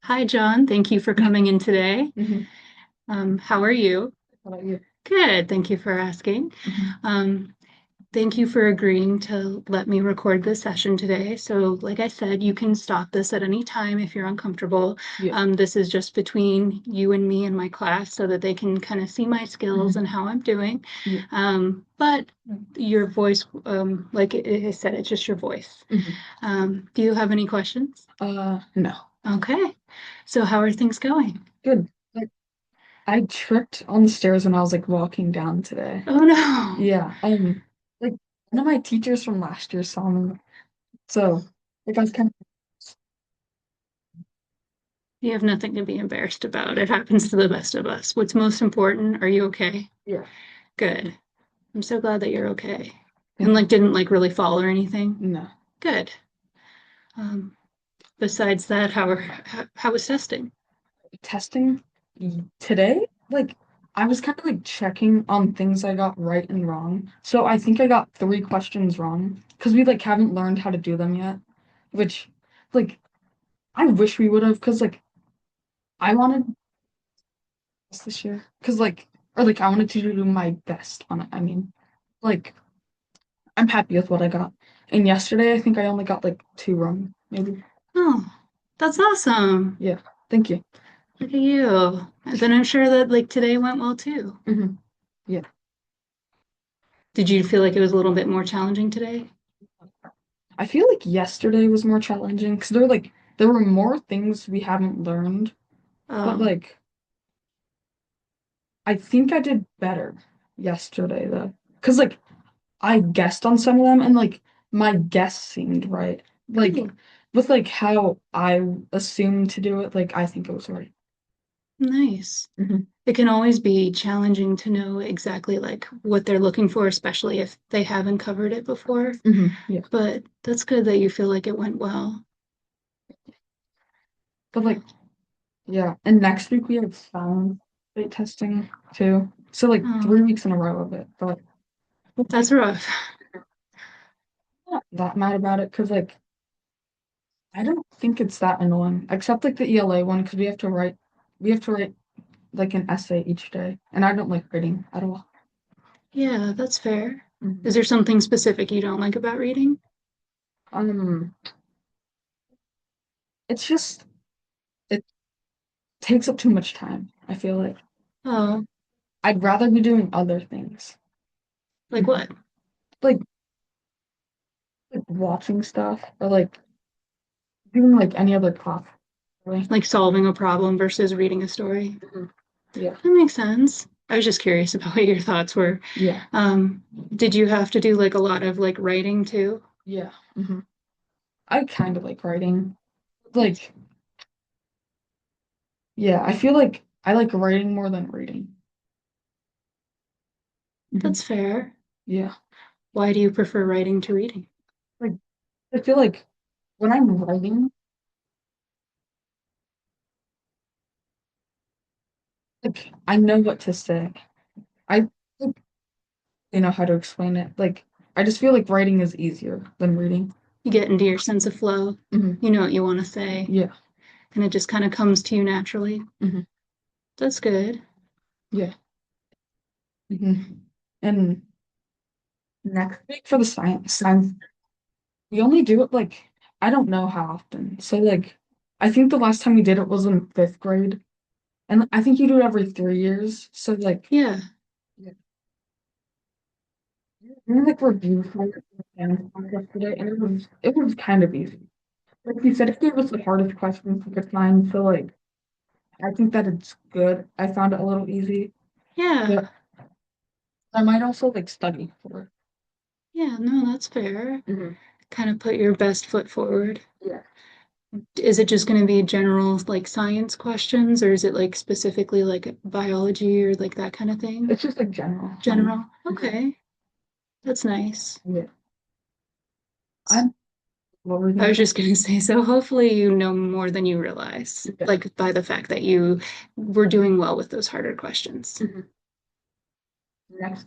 Hi, John. Thank you for coming in today. hmm How are you? How about you? Good. Thank you for asking. hmm Um, Thank you for agreeing to let me record this session today. So, like I said, you can stop this at any time if you're uncomfortable. Yeah. This is just between you and me and my class so that they can kind of see my skills hmm and how I'm doing. Yeah. But your voice, like I said, it's just your voice. hmm Do you have any questions? No. Okay. So, how are things going? Good. Like, I tripped on the stairs when I was like walking down today. Oh no. Yeah. Like one of my teachers from last year saw me. So, like I was kind of, You have nothing to be embarrassed about. It happens to the best of us. What's most important, are you okay? yeah. Good. I'm so glad that you're okay. And Thank you. like didn't like really fall or anything. No. Good. Um, Besides that, how was testing? Testing today, like I was kind of like checking on things I got right and wrong. So I think I got three questions wrong because we like haven't learned how to do them yet, which like I wish we would have because like I wanted this year because like I wanted to do my best on it. I mean, like I'm happy with what I got. And yesterday, I think I only got like two wrong, maybe. Oh, that's awesome. Yeah, thank you. Look at you. And then I'm sure that like today went well too. Yeah. Did you feel like it was a little bit more challenging today? I feel like yesterday was more challenging because there were more things we haven't learned, but Oh, like I think I did better yesterday though. Because like I guessed on some of them and like my guess seemed right. Like cool. with like how I assumed to do it, like I think it was right. Nice. hmm It can always be challenging to know exactly like what they're looking for, especially if they haven't covered it before. Yeah. But that's good that you feel like it went well. But like yeah. And next week we have sound state testing too. So like Oh, 3 weeks in a row of it. But like that's rough. I'm not that mad about it because like I don't think it's that annoying, except like the ELA one because we have to write like an essay each day, and I don't like reading at all. Yeah, that's fair. Mhm. Is there something specific you don't like about reading? Um, it's just it takes up too much time. I feel like Oh, I'd rather be doing other things, like what? like like watching stuff or like doing like any other class. Really. Like solving a problem versus reading a story? Mhm. Yeah, That makes sense. I was just curious about what your thoughts were. yeah, Um, did you have to do like a lot of like writing too? yeah. I kind of like writing. Like, yeah, I feel like I like writing more than reading. That's hmm fair. Yeah. Why do you prefer writing to reading? Like, I feel like when I'm writing, like, I know what to say. I think I know how to explain it. Like, I just feel like writing is easier than reading. You get into your sense of flow. hmm You know what you want to say, Yeah. and it just kind of comes to you naturally. hmm That's good. Yeah. And next week for the science, we only do it like, I don't know how often. So, like, I think the last time we did it was in fifth grade. And I think you do it every 3 years. So, like, Yeah, yeah. We like review for it yesterday, and it was kind of easy. Like you said, it gave us the hardest questions we could find. So like I think that it's good. I found it a little easy, yeah, but I might also like study for yeah. No, that's fair. it. Kind of put your best foot forward. Yeah. Is it just going to be general like science questions, or is it like specifically like biology or like that kind of thing? It's just like general science. General. Okay, that's nice. Yeah. I'm what were you I gonna was say? just going to say, so hopefully you know more than you realize, Yeah. like by the fact that you were doing well with those harder questions. Mhm. Next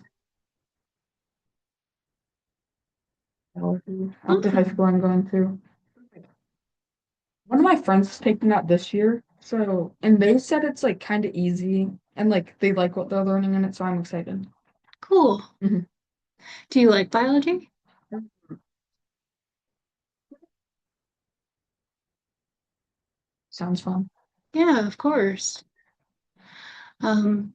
biology. After high Awesome. school I'm going to. one of my friends is taking that this year. So, and they said it's like kind of easy and like they like what they're learning in it. So I'm excited. Cool. Hmm. Do you like biology? Sounds fun. Yeah, of course. Um,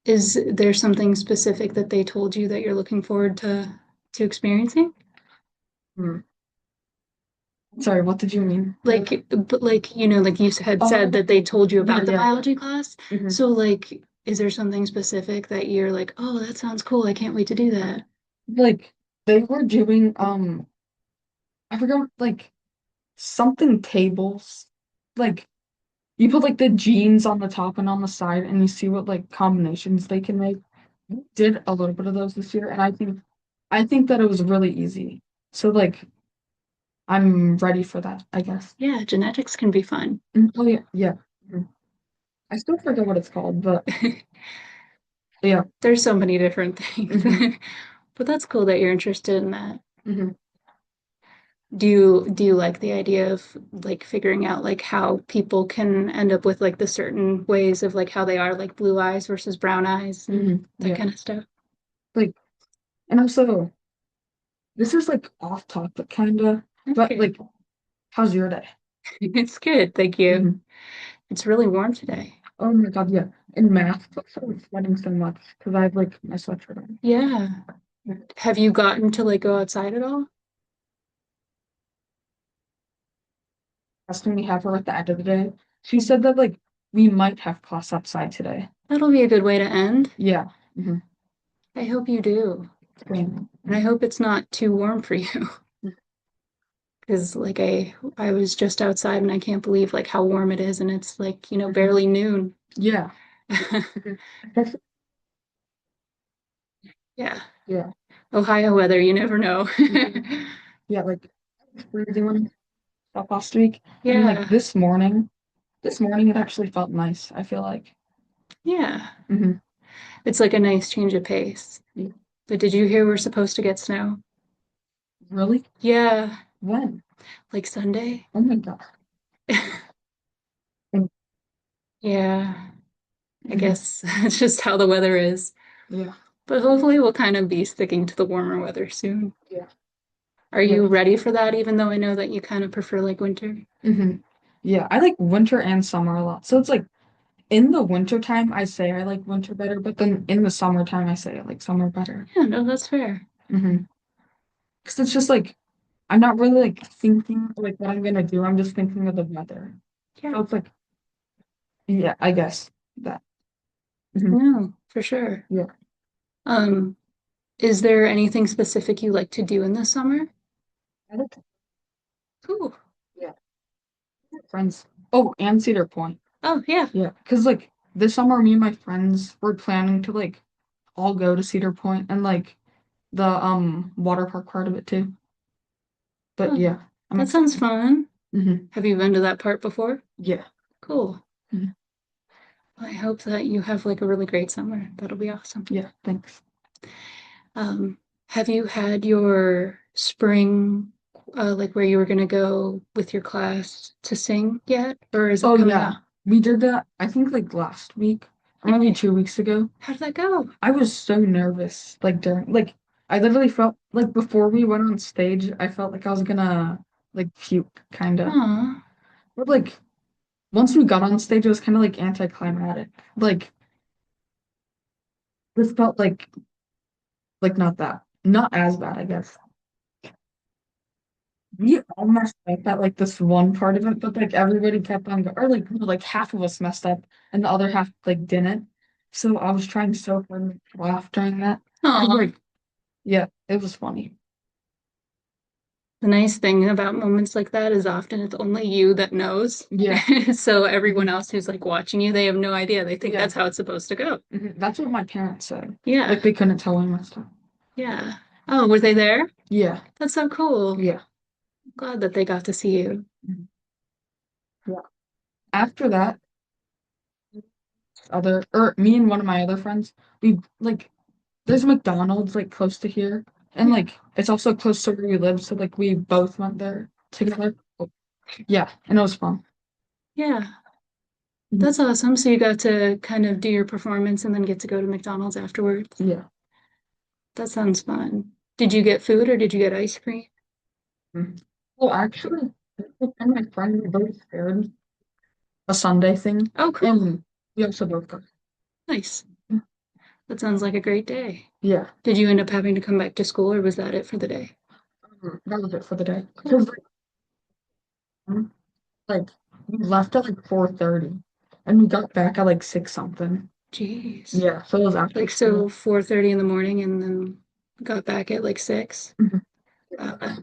is there something specific that they told you that you're looking forward to experiencing? Hmm. Sorry, what did you mean? But like, like you had said Oh, that they told you yeah, about the yeah. biology class. Hmm. So like, is there something specific that you're like, oh, that sounds cool. I can't wait to do that. Like they were doing I forgot like something tables. Like you put like the genes on the top and on the side and you see what like combinations they can make. We did a little bit of those this year and I think that it was really easy. So like I'm ready for that, I guess. Yeah, genetics can be fun. Oh yeah, yeah. Mhm. I still forget what it's called, but yeah. There's so many different things. Hmm. But that's cool that you're interested in that. Hmm. Do you like the idea of like figuring out like how people can end up with like the certain ways of like how they are like blue eyes versus brown eyes and Hmm. that Yeah. kind of stuff? Like and also this is like off topic kinda, but Okay. like how's your day? It's good, thank you. Hmm. It's really warm today. Oh my God, yeah. In math, I was sweating so much because I have like my sweatshirt on. Yeah. Have you gotten to like go outside at all? Asking me have her at the end of the day. She said that like we might have class outside today. That'll be a good way to end. Yeah. Hmm. I hope you do. Same. And I hope it's not too warm for you. Because like I was just outside and I can't believe like how warm it is and it's like, Mhm. barely noon. Yeah. Mhm. Yeah. Yeah. Ohio weather, you never know. Mhm. Yeah, like freezing when stuff last week. And like Yeah. this morning it actually felt nice, I feel like. Yeah. Hmm. It's like a nice change of pace. But did you hear we're supposed to get snow? Really? Yeah, When? like Sunday. Oh my God. Yeah, I Hmm. guess it's just how the weather is. Yeah. But hopefully we'll kind of be sticking to the warmer weather soon. Yeah. Are Yeah. you ready for that, even though I know that you kind of prefer like winter? Hmm. Yeah, I like winter and summer a lot. So it's like in the winter time, I say I like winter better, but then in the summertime, I say I like summer better. Yeah, no, that's fair. Hmm. Because it's just like I'm not really like thinking like what I'm gonna do. I'm just thinking of the weather. Yeah, So it's like, yeah, I guess that. Hmm. no, for sure. Yeah. Um, is there anything specific you like to do in the summer? I like, Cool. yeah, friends. Oh, and Cedar Point. Oh, yeah. Yeah, because like this summer, me and my friends were planning to like all go to Cedar Point and like the water park part of it too. But Oh, yeah, I'm that sounds excited. fun. Hmm. Have you been to that part before? Yeah. Cool. Mhm. I hope that you have like a really great summer. That'll be awesome. Yeah, thanks. Um, have you had your spring, like where you were gonna go with your class to sing yet, or is it Oh coming yeah, up? we did that. I think like last week or maybe 2 weeks ago. How did that go? I was so nervous, like during, like I literally felt like before we went on stage, I felt like I was gonna like puke, kind of. Aw, But like once we got on stage, it was kind of like anticlimactic. Like this felt like not as bad, I guess. We all messed up at like this one part of it, but like everybody kept on going, or like no, like half of us messed up and the other half like didn't. So I was trying so hard not to laugh during that. And aw. like, yeah, it was funny. The nice thing about moments like that is often it's only you that knows. Yeah. So everyone Hmm. else who's like watching you, they have no idea. They think Yeah. that's how it's supposed to go. That's what my parents said. Yeah, Like they couldn't tell me my stuff. yeah. Oh, were they there? Yeah. That's so cool. Yeah. Glad that they got to see you. Mhm. Yeah. After that, other or me and one of my other friends, we like there's McDonald's like close to here. And Yeah. like it's also close to where we live, so like we both went there together. Yeah, and it was fun. Yeah, Mhm. that's awesome. So you got to kind of do your performance and then get to go to McDonald's afterwards. Yeah. That sounds fun. Did you get food or did you get ice cream? Mhm. Well, actually, me and my friend we both shared a Sunday thing, Oh, cool. and we also both got. Nice. That sounds like a great day. Yeah, Did you end up having to come back to school or was that it for the day? that was it for the day. Cool. Because like we left at like 4:30, and we got back at like six something. Jeez. Yeah, so it was after Like so school. 4:30 in the morning and then got back at like 6. Mhm. Uh,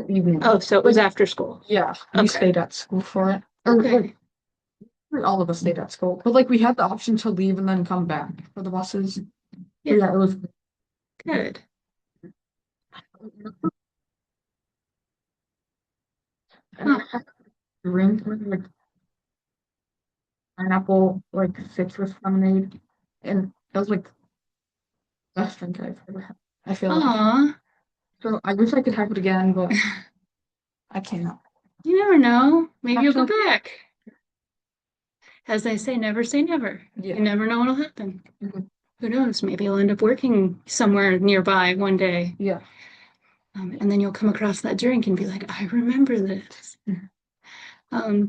Evening. oh, so it was Like, after school. yeah, we Okay. stayed at school for it. Or like Okay. all of us stayed at school. But like we had the option to leave and then come back for the buses. So Yeah, yeah, it was good. and I Huh. had a drink with like pineapple, like citrus lemonade. And that was like the best drink I've ever had. I feel like. Aw. So I wish I could have it again, but I cannot. You never know. Maybe you'll go Actually, back. As they say never. You yeah. never know what'll happen. Mhm. Who knows? Maybe you'll end up working somewhere nearby one day. Yeah. And then you'll come across that drink and be like, I remember this. Mhm.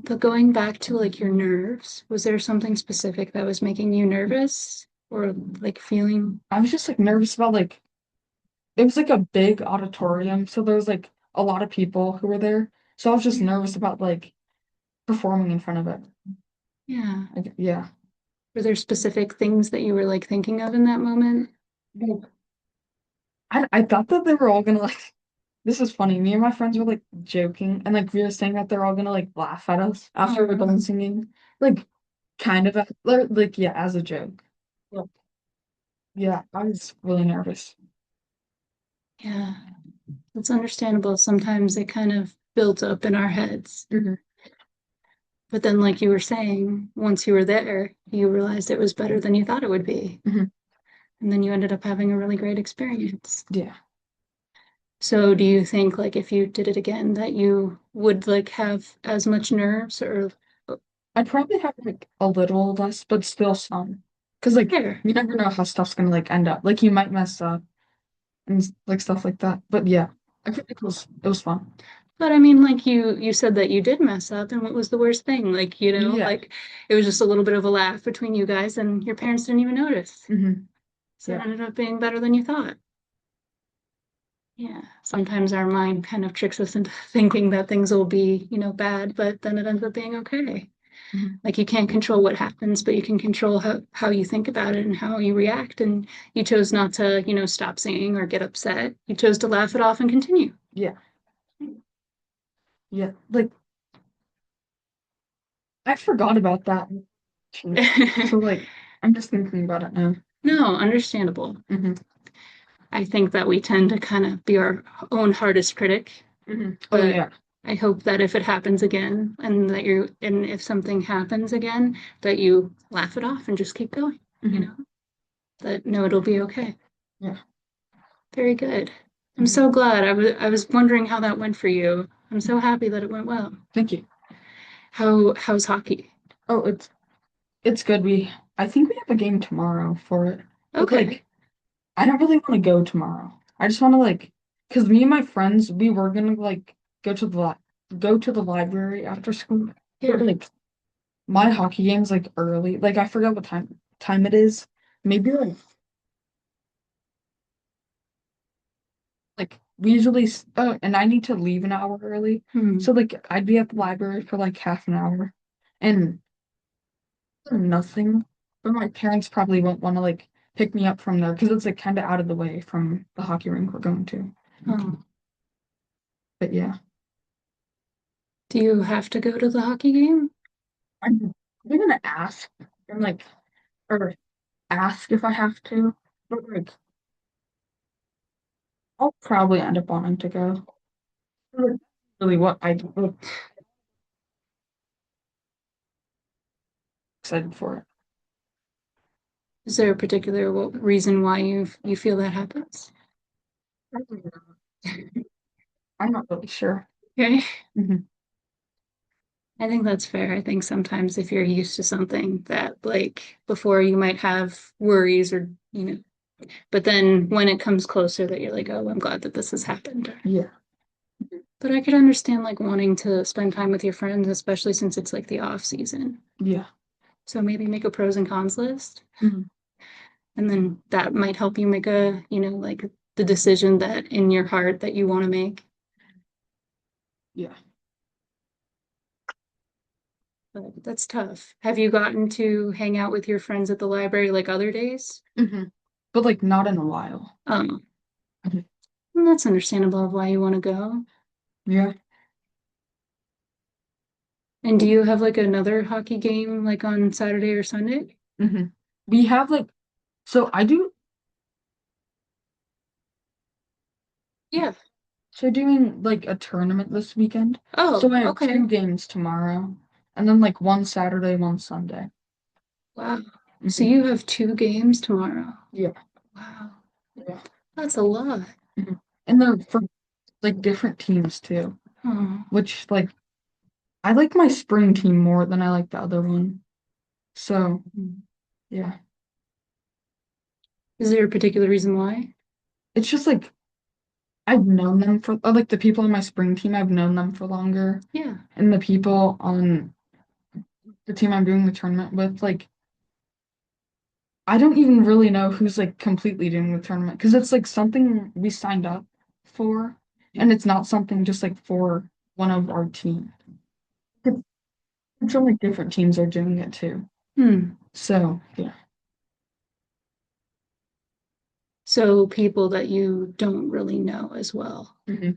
But going back to like your nerves, was there something specific that was making you nervous or like feeling? I was just like nervous about like it was like a big auditorium, so there was like a lot of people who were there. So I was just Yeah. nervous about like performing in front of it. Yeah. Like, yeah. Were there specific things that you were like thinking of in that moment? Like, I thought that they were all gonna like this is funny. Me and my friends were like joking and like we were saying that they're all gonna like laugh at us after we're Oh, done singing. Like kind of like yeah, as a joke. But, yeah, I was really nervous. yeah. It's understandable. Sometimes it kind of built up in our heads. Hmm. But then, like you were saying, once you were there, you realized it was better than you thought it would be. Hmm. And then you ended up having a really great experience. Yeah. So do you think like if you did it again that you would like have as much nerves or I'd probably have like a little less, but still some. Because like fair? you never know how stuff's gonna like end up. Like you might mess up and like stuff like that. But yeah, I think it was fun. But I mean like you said that you did mess up and what was the worst thing? Like, Yeah. like it was just a little bit of a laugh between you guys and your parents didn't even notice. Hmm. So it Yeah. ended up being better than you thought. Yeah. Sometimes our mind kind of tricks us into thinking that things will be, bad, but then it ends up being okay. Hmm. Like you can't control what happens, but you can control how you think about it and how you react. And you chose not to, stop singing or get upset. You chose to laugh it off and continue. Yeah. Yeah. Like I forgot about that. So like I'm just thinking about it now. No, understandable. Hmm. I think that we tend to kind of be our own hardest critic, Hmm. Oh but yeah. I hope that if it happens again and if something happens again, that you laugh it off and just keep going, Hmm. that no, it'll be okay. Yeah. Very good. I'm Hmm. so glad. I was wondering how that went for you. I'm so happy that it went well. Thank you. How's hockey? Oh, it's good. I think we have a game tomorrow for it. But Okay. like I don't really want to go tomorrow. I just want to like, cause me and my friends, we were gonna like go to the library after school. But Yeah. like my hockey game's like early. Like I forgot what time it is. Maybe like we usually and I need to leave an hour early. Hmm. So like I'd be at the library for like half an hour and nothing. But my parents probably won't want to like pick me up from there because it's like kind of out of the way from the hockey rink we're going to. Oh. But yeah. Do you have to go to the hockey game? I'm gonna ask and like or ask if I have to, but like I'll probably end up wanting to go. Like, really, what I am excited for it. Is there a particular reason why you feel that happens? I'm not really sure. Okay. Hmm. I think that's fair. I think sometimes if you're used to something that like before you might have worries or, but then when it comes closer that you're like, oh, I'm glad that this has happened. Yeah. But I could understand like wanting to spend time with your friends, especially since it's like the off season. Yeah. So maybe make a pros and cons list. Mhm. And then that might help you make a, like the decision that in your heart that you want to make. Yeah. But that's tough. Have you gotten to hang out with your friends at the library like other days? Hmm. But like not in a while. Um, Mhm. well, that's understandable of why you want to go. Yeah. And do you have like another hockey game like on Saturday or Sunday? Hmm. We have like, so I do, Yeah. so doing like a tournament this weekend. So Oh, I have okay. 2 games tomorrow and then like one Saturday, one Sunday. Wow. So Hmm. you have two games tomorrow. Yeah. Wow. Yeah. That's a lot. Mhm. And they're for like different teams too, Oh. which like I like my spring team more than I like the other one. So yeah, Is there a particular reason why? it's just like I've known them for like the people on my spring team, I've known them for longer. Yeah. And the people on the team I'm doing the tournament with, like I don't even really know who's like completely doing the tournament because it's like something we signed up for, and it's not something just like for one of our team. It's like different teams are doing it too. Hmm. So yeah. So people that you don't really know as well. Hmm.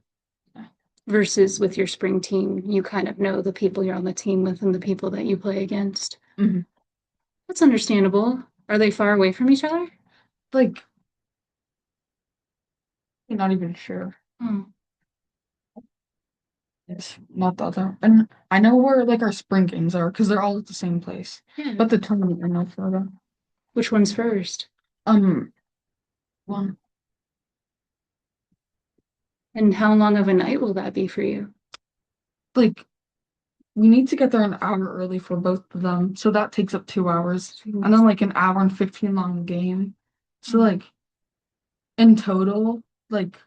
Versus with your spring team, you kind of know the people you're on the team with and the people that you play against. Hmm. That's understandable. Are they far away from each other? Like I'm not even sure. Oh, It's not the other. And I know where like our spring games are because they're all at the same place. yeah. But the tournament are not further. Which one's first? Um, one And how long of a night will that be for you? like we need to get there an hour early for both of them, so that takes up 2 hours, and then Jeez. like an hour and 15 long game. So Oh, like in total, like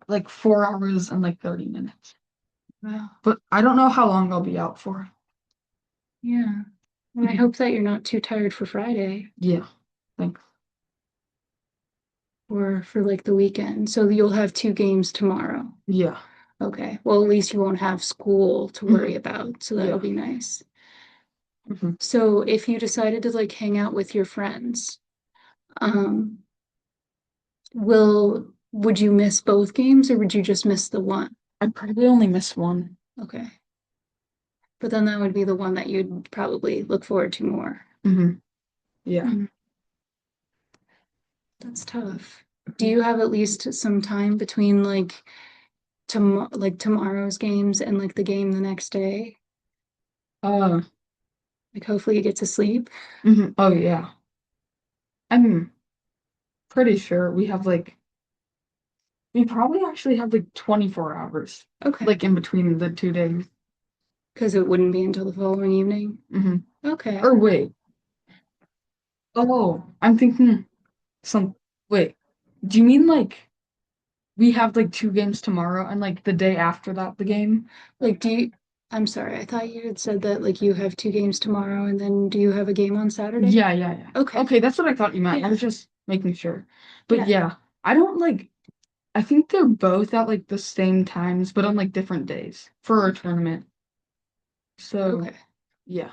like 4 hours and like 30 minutes. wow. But I don't know how long I'll be out for. Yeah. And I Mhm. hope that you're not too tired for Friday Yeah, thanks. or for like the weekend. So you'll have two games tomorrow. Yeah. Okay. Well, at least you won't have school to worry Mhm. about. So that'll Yeah. be nice. Mhm. So if you decided to like hang out with your friends, um, would you miss both games or would you just miss the one? I probably only missed one. Okay. But then that would be the one that you'd probably look forward to more. Hmm. Yeah. Hmm, that's tough. Do you have at least some time between like tomorrow's games and like the game the next day? Uh, Like hopefully you get to sleep. oh yeah. I'm pretty sure we probably actually have like 24 hours, Okay. like in between the 2 days. Because it wouldn't be until the following evening. Hmm. Okay. Or wait. Oh, I'm thinking some, wait. Do you mean like we have like 2 games tomorrow and like the day after that the game? Like, I'm sorry, I thought you had said that like you have two games tomorrow and then do you have a game on Saturday? Yeah, yeah, yeah. Okay. Okay, that's what I thought you meant. I Yeah. was just making sure. But Yeah. yeah, I don't like, I think they're both at like the same times, but on like different days for our tournament. So Okay. yeah.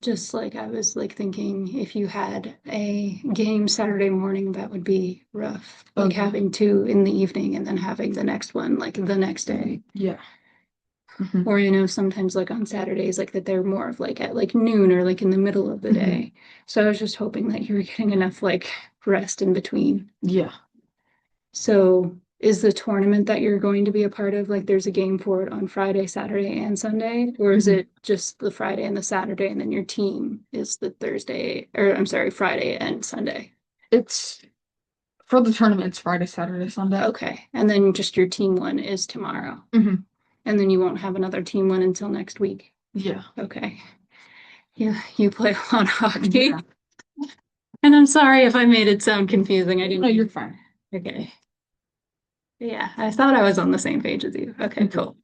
Just like I was like thinking if you had a game Saturday morning, that would be rough. Oh Like yeah. having two in the evening and then having the next one like the next day. Yeah. Hmm. Or, sometimes like on Saturdays, like that they're more of like at like noon or like in the middle of the Hmm. day. So I was just hoping that you were getting enough like rest in between. Yeah. So is the tournament that you're going to be a part of, like there's a game for it on Friday, Saturday, and Sunday? Or is Hmm. it just the Friday and the Saturday, and then your team is the Thursday, or I'm sorry, Friday and Sunday? It's for the tournament, it's Friday, Saturday, Sunday. Okay. And then just your team one is tomorrow. Hmm. And then you won't have another team one until next week. Yeah. Okay. Yeah, you play a lot of hockey. Yeah. And I'm sorry if I made it sound confusing. I didn't No, you're mean. fine. Okay. Yeah, I thought I was on the same page as you. Okay, Mhm. cool.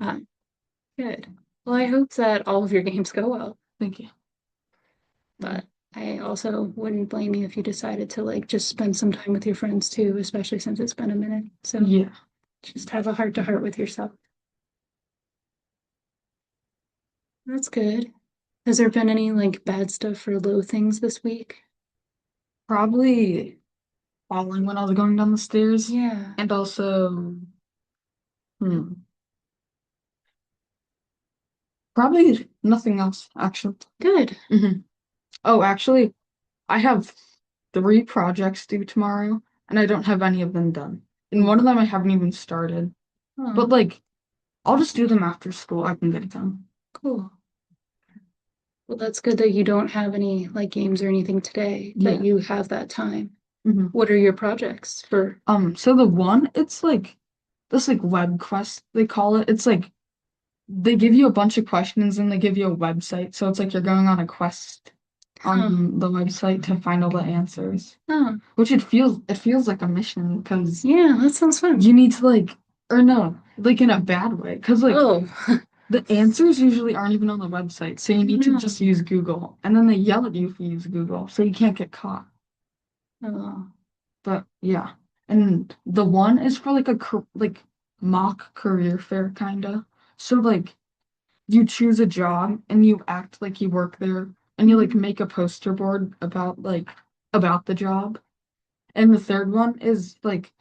Um, Good. Well, I hope that all of your games go well, Thank you. Mhm. but I also wouldn't blame you if you decided to like just spend some time with your friends too, especially since it's been a minute. So Yeah. just have a heart to heart with yourself. That's good. Has there been any like bad stuff or low things this week? Probably falling when I was going down the stairs. Yeah, And also, hmm, probably nothing else, actually. good. Hmm. Oh, actually, I have three projects due tomorrow, and I don't have any of them done. And one of them I haven't even started. But Oh, like, I'll just do them after school. I can get it done. cool. Well, that's good that you don't have any like games or anything today, that Yeah. you have that time. Hmm. What are your projects for? So the one, it's like this like web quest, they call it. It's like they give you a bunch of questions and they give you a website. So it's like you're going on a quest Huh. on the website to find all the answers. Oh, Which it feels like a mission because yeah, that sounds fun. you need to like or no, like in a bad way. Because like Oh, the answers usually aren't even on the website. So you need to no. just use Google. And then they yell at you if you use Google. So you can't get caught. Oh, But yeah. And the one is for like like mock career fair kinda. So like you choose a job and you act like you work there and you like mhm. make a poster board about the job. And the third one is like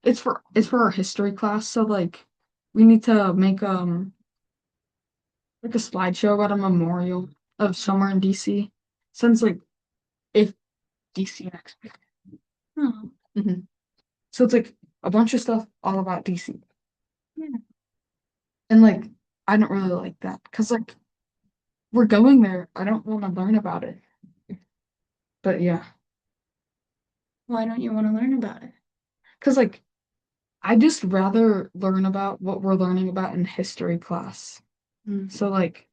it's for our history class, so like we need to make like a slideshow about a memorial of somewhere in DC. Since like if DC next week. Oh, Hmm. So it's like a bunch of stuff all about DC. yeah. And like I don't really like that because like we're going there. I don't want to learn about it. But yeah. Why don't you want to learn about it? Because like I just rather learn about what we're learning about in history class. Mm. So like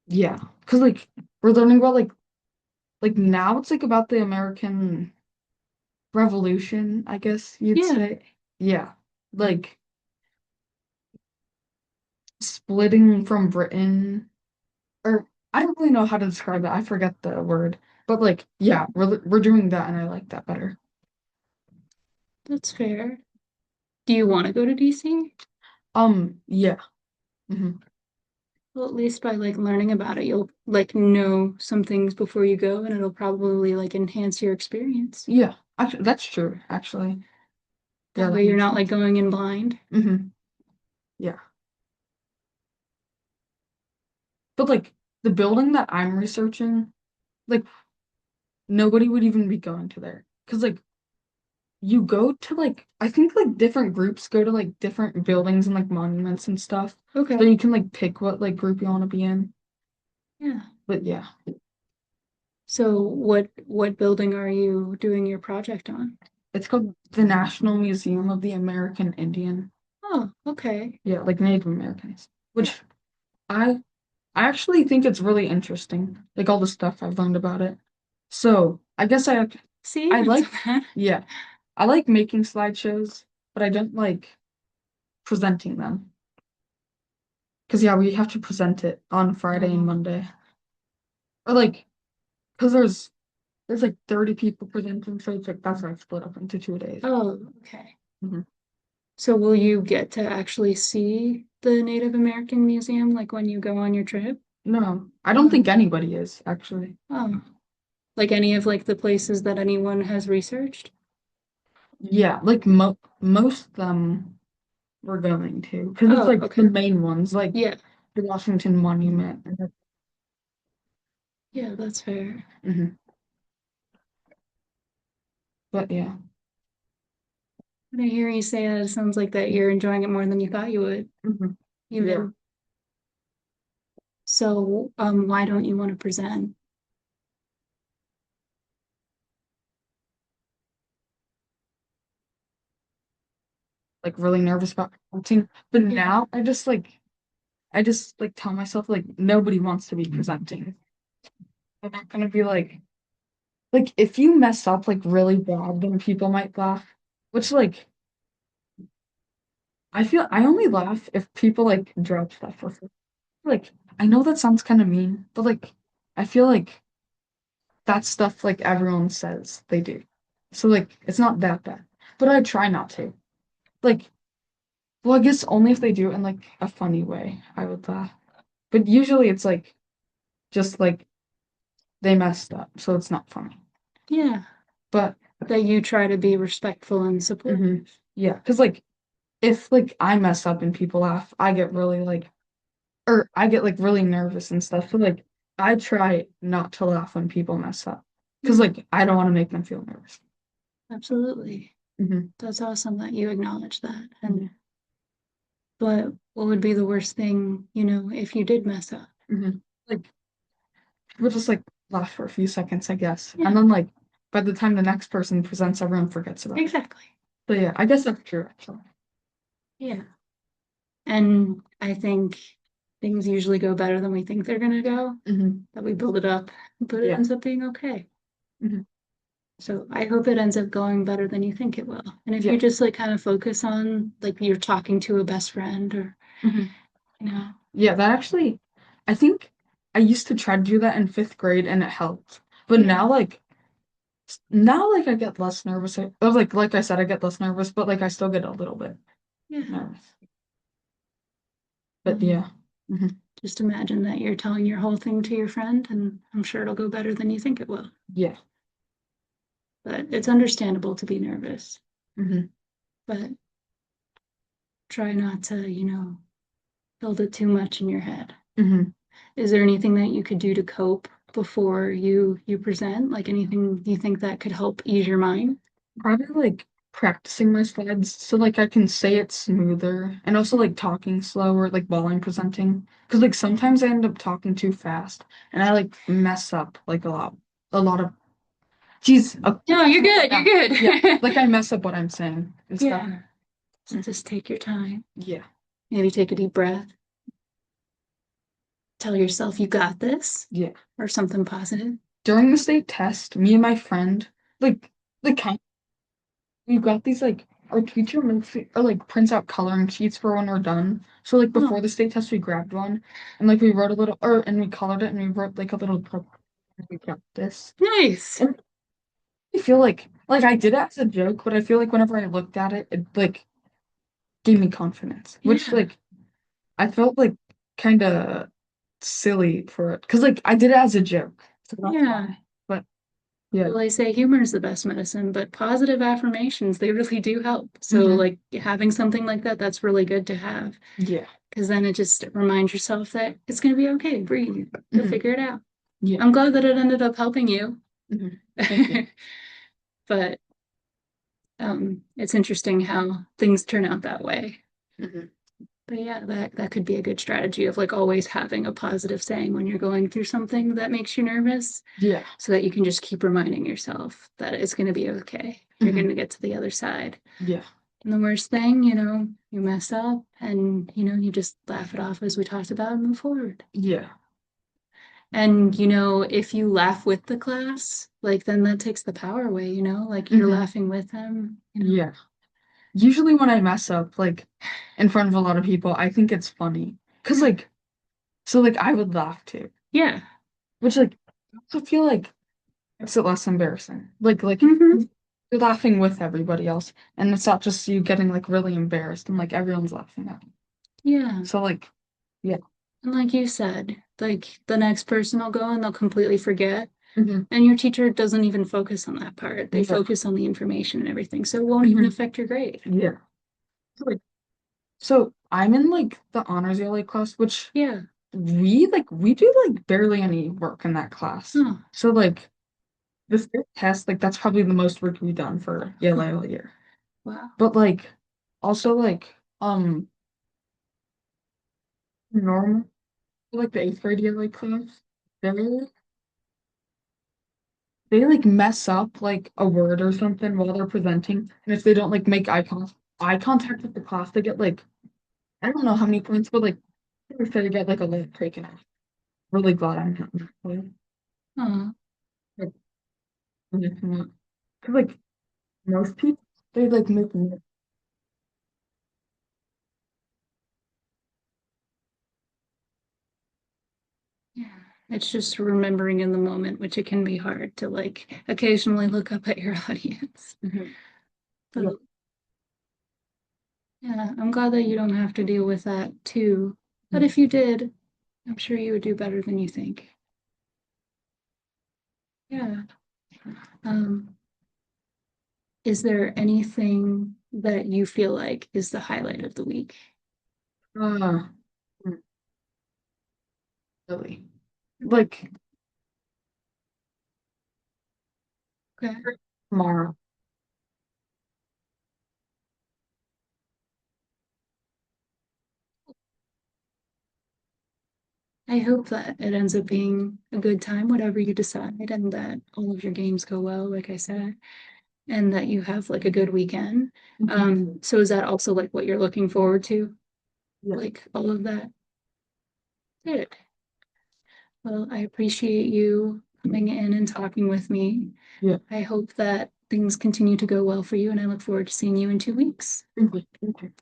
yeah, because like we're learning about like now it's like about the American Revolution, I guess you'd Yeah. say. Yeah, like splitting from Britain, or I don't really know how to describe it. I forget the word, but like yeah, we're doing that, and I like that better. That's fair. Do you want to go to DC? Yeah. Hmm. Well, at least by like learning about it, you'll like know some things before you go, and it'll probably like enhance your experience. Yeah, actually, that's true. Actually, yeah, That that way you're makes not like sense. going in blind. Yeah. But like the building that I'm researching, like nobody would even be going to there. Because like you go to like I think like different groups go to like different buildings and like monuments and stuff. So Okay. you can like pick what like group you want to be in. Yeah. But yeah. So what building are you doing your project on? It's called the National Museum of the American Indian. Oh, okay. Yeah, like Native Americans. Yeah. Which I I actually think it's really interesting. Like all the stuff I've learned about it. So I guess See, I that's so like bad. yeah. I like making slideshows, but I don't like presenting them. Because yeah, we have to present it on Friday and Oh, Monday. Or like, because there's like 30 people presenting, so it's like that's why I split up into 2 days. oh, okay. Hmm. So will you get to actually see the Native American Museum like when you go on your trip? No, I don't Oh, think anybody is actually. oh. Like any of like the places that anyone has researched? Yeah, like most of them we're going to, because it's Oh, like the okay. main ones, like Yeah. the Washington Monument. Yeah, that's fair. Mhm. But yeah. When I hear you say that, it sounds like that you're enjoying it more than you thought you would, Mhm. Yeah. even. So, why don't you want to present? like really nervous about presenting. But Yeah. now I just like tell myself like nobody wants to be presenting. I'm not gonna be like if you mess up like really bad, then people might laugh. Which like I feel I only laugh if people like drop stuff or like I know that sounds kind of mean, but like I feel like that's stuff like everyone says they do. So like it's not that bad. But I try not to. Like well I guess only if they do it in like a funny way, I would laugh. But usually it's like just like they messed up, so it's not funny. Yeah. But That you try to be respectful and mhm, supportive. yeah, because like if like I mess up and people laugh, I get really like or I get like really nervous and stuff. So like I try not to laugh when people mess up because Yeah, like I don't want to make them feel nervous. absolutely. Hmm. That's awesome that you acknowledge that. Yeah. And but what would be the worst thing, if you did mess up? Hmm. Like we'll just like laugh for a few seconds, I guess, and Yeah, then like by the time the next person presents, everyone forgets about it. exactly. But yeah, I guess that's true actually. Yeah. And I think things usually go better than we think they're gonna go, Hmm. that we build it up, but it Yeah. ends up being okay. Hmm. So I hope it ends up going better than you think it will. And if you Yeah. just like kind of focus on like you're talking to a best friend or, Hmm. you know, Yeah, that actually, I think I used to try to do that in fifth grade and it helped. But yeah, now like I get less nervous. Or like I said, I get less nervous, but like I still get a little bit yeah. nervous. But Um, yeah. Hmm. just imagine that you're telling your whole thing to your friend, and I'm sure it'll go better than you think it will. Yeah. But it's understandable to be nervous, Hmm. but try not to, build it too much in your head. Hmm. Is there anything that you could do to cope before you present? Like anything you think that could help ease your mind? Probably like practicing my slides so like I can say it smoother and also like talking slower like while I'm presenting. Because like sometimes I end up talking too fast and I like mess up like a lot of geez, No, you're good. yeah, You're yeah, good. like I mess up what I'm saying and stuff. Yeah. So just take your time. Yeah. Maybe take a deep breath. Tell yourself you got this Yeah. or something positive. During the state test, me and my friend, like kind we got these like our teacher makes it, or like prints out coloring sheets for when we're done. So like before Oh, the state test, we grabbed one and like we wrote a little, or and we colored it and we wrote like a little. We got this, nice. and I feel like I did it as a joke, but I feel like whenever I looked at it, it like gave me confidence, which Yeah. like I felt like kind of silly for it because like I did it as a joke, so that's Yeah. why. But yeah. Well, they say humor is the best medicine, but positive affirmations, they really do help. So, Hmm. like having something like that, that's really good to have Yeah. because then it just reminds yourself that it's going to be okay. Breathe. You'll Hmm. figure it out. Yeah. I'm glad that it ended up helping you. Hmm. Thank you. But it's interesting how things turn out that way. Hmm. But yeah, that could be a good strategy of like always having a positive saying when you're going through something that makes you nervous, Yeah. so that you can just keep reminding yourself that it's going to be okay. You're Hmm. going to get to the other side. Yeah. And the worst thing, you mess up and you just laugh it off as we talked about and move forward. Yeah. And if you laugh with the class, like then that takes the power away, like you're Hmm. laughing with them. Yeah. Usually when I mess up, like in front of a lot of people, I think it's funny. Cause Yeah. like, so like I would laugh too. Yeah. Which like I also feel like makes it less embarrassing. Like Hmm. you're laughing with everybody else. And it's not just you getting like really embarrassed and like everyone's laughing at you. Yeah. So like, yeah. And like you said, like the next person will go and they'll completely forget. Hmm. And your teacher doesn't even focus on that part. They Yeah. focus on the information and everything. So it won't even Hmm. affect your grade. Yeah. So, like, so I'm in like the honors ELA class, which Yeah. we do like barely any work in that class. Oh, So like the state test, like that's probably the most work we've done for ELA all year. wow. But like also like normal like the eighth grade ELA class, they they like mess up like a word or something while they're presenting. And if they don't like make eye contact, eye contact with the class, they get like, I don't know how many points, but like if they get like a lip taken off. Really glad I'm not in that way. Oh, Like, because like most people, they like make me. yeah. It's just remembering in the moment, which it can be hard to like occasionally look up at your audience. Mhm. Yeah. So yeah, I'm glad that you don't have to deal with that too. But if you did, I'm sure you would do better than you think. Yeah. Um, is there anything that you feel like is the highlight of the week? Uh, really. Like Okay. tomorrow. I hope that it ends up being a good time, whatever you decide, and that all of your games go well, like I said, and that you have like a good weekend. Mhm. So is that also like what you're looking forward to? Yeah. Like all of that? Good. Well, I appreciate you coming in and talking with me. Yeah. I hope that things continue to go well for you, and I look forward to seeing you in 2 weeks. Thank you. Thank you.